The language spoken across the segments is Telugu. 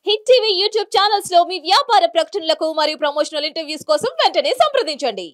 హిట్ టీవీ యూట్యూబ్ ఛానల్స్ లో మీ వ్యాపార ప్రకటనలకు మరియు ప్రమోషనల్ ఇంటర్వ్యూస్ కోసం వెంటనే సంప్రదించండి.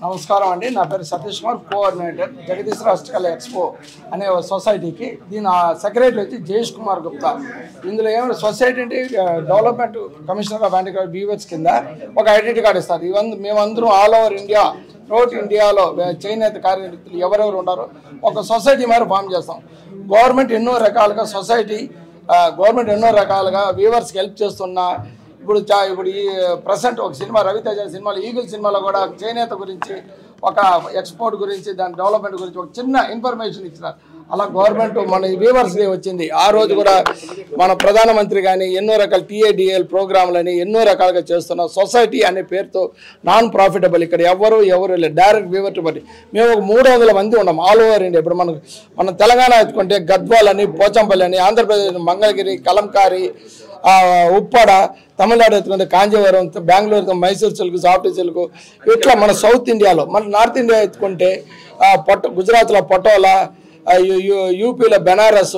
నమస్కారం అండి. నా పేరు సతీష్ కుమార్, కోఆర్డినేటర్ జగదీష్ రాష్ట్రకళ ఎక్స్పో అనే సొసైటీకి. దీని సెక్రటరీ వచ్చి జయేష్ కుమార్ గుప్తా. ఇందులో ఏమైనా సొసైటీ అంటే development commissioner of handicraft weavers కింద ఒక ఐడెంటిటీ కార్డు ఇస్తారు. మేమందరం ఆల్ ఓవర్ ఇండియా, త్రూఅవుట్ ఇండియాలో చేనేత కార్యకర్తలు ఎవరెవరు ఉన్నారో ఒక సొసైటీ మరి ఫామ్ చేస్తాం. గవర్నమెంట్ ఎన్నో రకాలుగా వీవర్స్కి హెల్ప్ చేస్తున్నా. ఇప్పుడు ఈ ప్రజెంట్ ఒక సినిమా రవితేజ సినిమాలో, ఈగుల్ సినిమాలో కూడా చేనేత గురించి, ఒక ఎక్స్పోర్ట్ గురించి, దాని డెవలప్మెంట్ గురించి ఒక చిన్న ఇన్ఫర్మేషన్ ఇచ్చినారు. అలా గవర్నమెంట్ మన వీవర్స్ డే వచ్చింది. ఆ రోజు కూడా మన ప్రధానమంత్రి కానీ ఎన్నో రకాల TADL ప్రోగ్రాంలని ఎన్నో రకాలుగా చేస్తున్నాం. సొసైటీ అనే పేరుతో నాన్ ప్రాఫిటబుల్. ఇక్కడ ఎవరు లేదు, డైరెక్ట్ వీవర్ టు బట్టి. మేము ఒక 300 మంది ఉన్నాం ఆల్ ఓవర్ ఇండియా. ఇప్పుడు మనం తెలంగాణ ఎత్తుకుంటే గద్వాల్ అని, పోచంపల్లి అని, ఆంధ్రప్రదేశ్ మంగళగిరి, కలంకారీ, ఉప్పాడ, తమిళనాడు ఎత్తుకుంటే Kanjeevaram, Bengaluru Mysore silk, soft silk, ఇట్లా మన సౌత్ ఇండియాలో. మన నార్త్ ఇండియా ఎత్తుకుంటే గుజరాత్లో పటోలా, యూపీలో బెనారస్,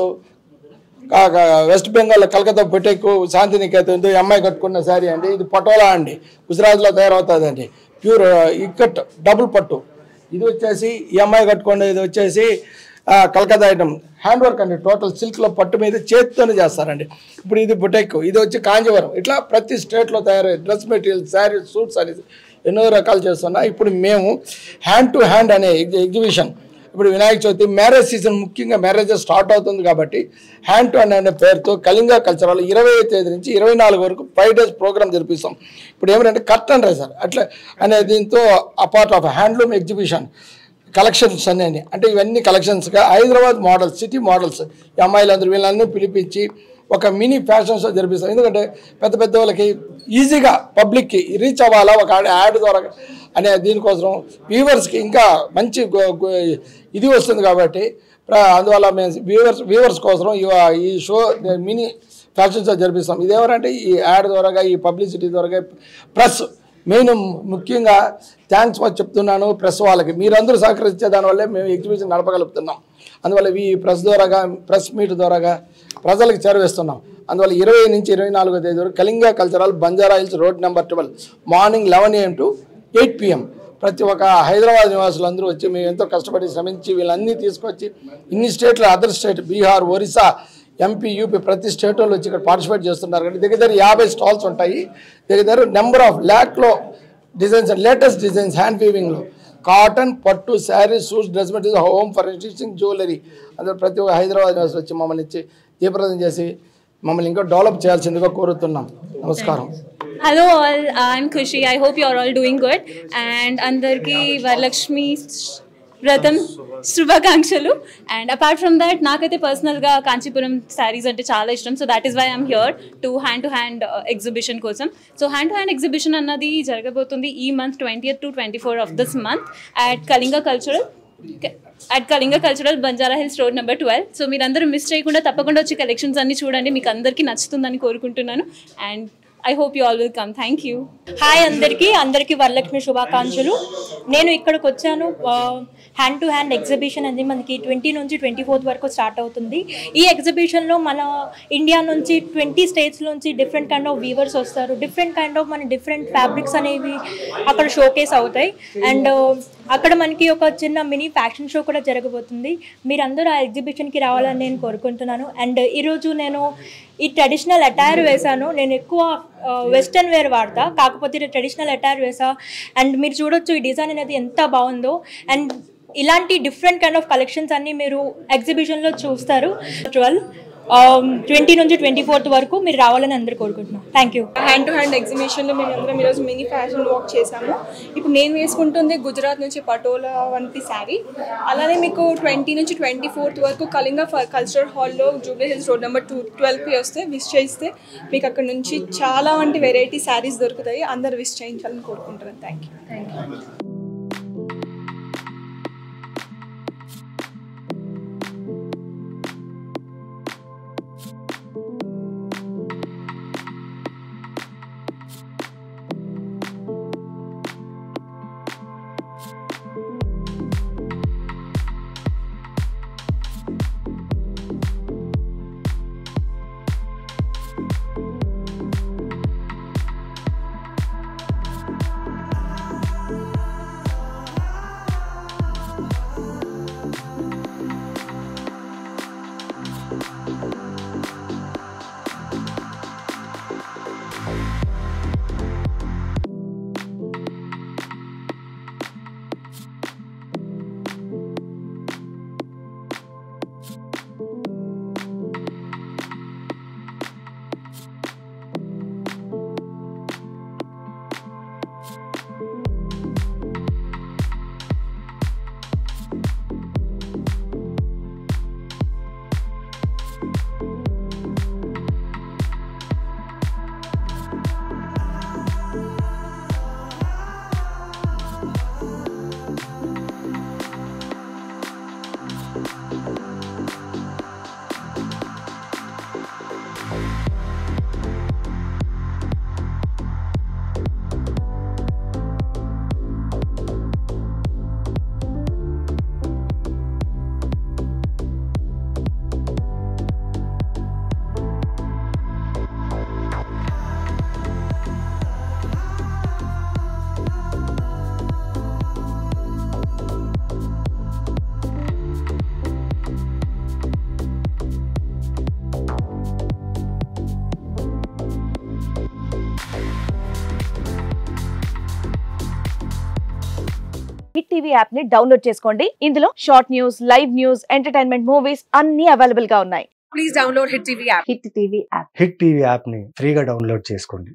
వెస్ట్ బెంగాల్లో కలకత్తా బొటెక్, శాంతినికేతన్ అమ్మాయి కట్టుకున్న శారీ అండి. ఇది పటోలా అండి, గుజరాత్లో తయారవుతుంది అండి. ప్యూర్ ఇక్కట్ డబుల్ పట్టు. ఇది వచ్చేసి ఈ అమ్మాయి కట్టుకునే, ఇది వచ్చేసి కలకత్తా ఐటమ్ హ్యాండ్ వర్క్ అండి. టోటల్ సిల్క్లో పట్టు మీద చేతితోనే చేస్తారండి. ఇప్పుడు ఇది బొటెక్, ఇది వచ్చి కాంజీవరం. ఇట్లా ప్రతి స్టేట్లో తయారయ్యే డ్రెస్ మెటీరియల్, శారీస్, సూట్స్ అనేది ఎన్నో రకాలు చేస్తున్నా. ఇప్పుడు మేము హ్యాండ్ టు హ్యాండ్ అనే ఎగ్జిబిషన్, ఇప్పుడు వినాయక చవితి మ్యారేజ్ సీజన్, ముఖ్యంగా మ్యారేజెస్ స్టార్ట్ అవుతుంది కాబట్టి హ్యాండ్ టు హ్యాండ్ అనే పేరుతో కళింగ కల్చరల్ 20వ తేదీ నుంచి 24 వరకు 5 days ప్రోగ్రామ్ జరిపిస్తాం. ఇప్పుడు ఏమిటంటే కర్టన్ రైజర్ అట్లా అనే దీంతో apart of handloom exhibition collections అన్నీ, అంటే ఇవన్నీ కలెక్షన్స్గా హైదరాబాద్ మోడల్స్, సిటీ మోడల్స్, ఈ అమ్మాయిలందరూ వీళ్ళందరూ పిలిపించి ఒక మినీ ఫ్యాషన్ షో జరిపిస్తాం. ఎందుకంటే పెద్ద పెద్ద వాళ్ళకి ఈజీగా పబ్లిక్కి రీచ్ అవ్వాలా ఒక యాడ్ ద్వారా అనే దీనికోసం వ్యూవర్స్కి ఇంకా మంచి ఇది వస్తుంది కాబట్టి అందువల్ల మేము వ్యూవర్స్ కోసం ఈ షో మినీ ఫ్యాషన్ షో జరిపిస్తాం. ఇదేవరంటే ఈ యాడ్ ద్వారా, ఈ పబ్లిసిటీ ద్వారా, ప్రెస్ మెయిన్ ముఖ్యంగా థ్యాంక్స్ చెప్తున్నాను ప్రెస్ వాళ్ళకి. మీరందరూ సహకరించే దానివల్లే మేము ఎగ్జిబిషన్ నడపగలుగుతున్నాం. అందువల్ల ఈ ప్రెస్ మీట్ ద్వారాగా ప్రజలకు చేరవేస్తున్నాం. అందువల్ల 20 నుంచి 24వ తేదీ వరకు Kalinga cultural, Banjara hills, road number 12, morning 11 AM to 8 PM. ప్రతి ఒక్క హైదరాబాద్ నివాసులు అందరూ వచ్చి మేము ఎంతో కష్టపడి శ్రమించి వీళ్ళన్నీ తీసుకొచ్చి ఇన్ని స్టేట్లు, other state Bihar, Orissa, MP, UP ప్రతి స్టేట్ వాళ్ళు వచ్చి ఇక్కడ పార్టిసిపేట్ చేస్తున్నారు. కానీ దగ్గర 50 స్టాల్స్ ఉంటాయి. దగ్గర నెంబర్ ఆఫ్ ల్యాక్లో డిజైన్స్, లేటెస్ట్ డిజైన్స్ హ్యాండ్ వీవింగ్లో, కాటన్, పట్టు, saris, suits, dress material, home furnishing, jewellery, అందరూ ప్రతి ఒక్క హైదరాబాద్ నివాసులు వచ్చి మమ్మల్ని ఇచ్చి దీపప్రదం చేసి మమ్మల్ని ఇంకా డెవలప్ చేయాల్సిందిగా కోరుతున్నాం. నమస్కారం. Hello all, I'm Khushi. I hope you're all doing good. And Andarki Varalakshmi Vratam Shubhakankshalu. And apart from that, naakaithe personal ga Kanchipuram sarees ante chaala ishtam. So that is why I'm here to hand exhibition kosam. So hand to hand exhibition annadi jaragabotundi ee month 20th to 24th of this month at Kalinga Cultural Banjara Hills Road number 12. So మీరందరూ మిస్ చేయకుండా తప్పకుండా వచ్చి కలెక్షన్స్ అన్ని చూడండి. మీకు అందరికీ నచ్చుతుందని కోరుకుంటున్నాను. And I hope you all will come. Thank you. Hi అందరికీ వరలక్ష్మి శుభాకాంక్షలు. నేను ఇక్కడికి వచ్చాను. హ్యాండ్ టు హ్యాండ్ ఎగ్జిబిషన్ అనేది మనకి 20 నుంచి 24th వరకు స్టార్ట్ అవుతుంది. ఈ ఎగ్జిబిషన్లో మన ఇండియా నుంచి 20 స్టేట్స్ నుంచి డిఫరెంట్ కైండ్ ఆఫ్ వీవర్స్ వస్తారు. డిఫరెంట్ కైండ్ ఆఫ్ మన డిఫరెంట్ ఫ్యాబ్రిక్స్ అనేవి అక్కడ షోకేస్ అవుతాయి. అండ్ అక్కడ మనకి ఒక చిన్న మినీ ఫ్యాషన్ షో కూడా జరగబోతుంది. మీరందరూ ఆ ఎగ్జిబిషన్కి రావాలని నేను కోరుకుంటున్నాను. అండ్ ఈరోజు నేను ఈ ట్రెడిషనల్ అటైర్ వేసాను. నేను ఎక్కువ వెస్టర్న్ వేర్ వాడతా, కాకపోతే ట్రెడిషనల్ అటైర్ వేసా. అండ్ మీరు చూడొచ్చు ఈ డిజైన్ అనేది ఎంత బాగుందో. అండ్ ఇలాంటి డిఫరెంట్ కైండ్ ఆఫ్ కలెక్షన్స్ అన్నీ మీరు ఎగ్జిబిషన్లో చూస్తారు. 20 నుంచి 24th వరకు మీరు రావాలని అందరూ కోరుకుంటున్నాను. Thank you. Hand to hand ఎగ్జిబిషన్లో మేము అందరం ఈరోజు మినీ ఫ్యాషన్ వాక్ చేసాము. ఇప్పుడు నేను వేసుకుంటుంది గుజరాత్ నుంచి పటోలా వంటి శారీ. అలానే మీకు 20 నుంచి 24th వరకు కళింగ కల్చరల్ హాల్లో జూబ్లీ హిల్స్ రోడ్ నెంబర్ 12కి వస్తే విష్ చేస్తే మీకు అక్కడ నుంచి చాలా వంటి వెరైటీ శారీస్ దొరుకుతాయి. అందరు విష్ చేయించాలని కోరుకుంటున్నాను. Thank you. Hit TV app ని డౌన్లోడ్ చేసుకోండి. ఇందులో short news, live news, entertainment movies అన్ని అవైలబుల్ గా ఉన్నాయి. Please download hit TV app. Hit TV app. Hit TV app ని ఫ్రీగా డౌన్లోడ్ చేసుకోండి.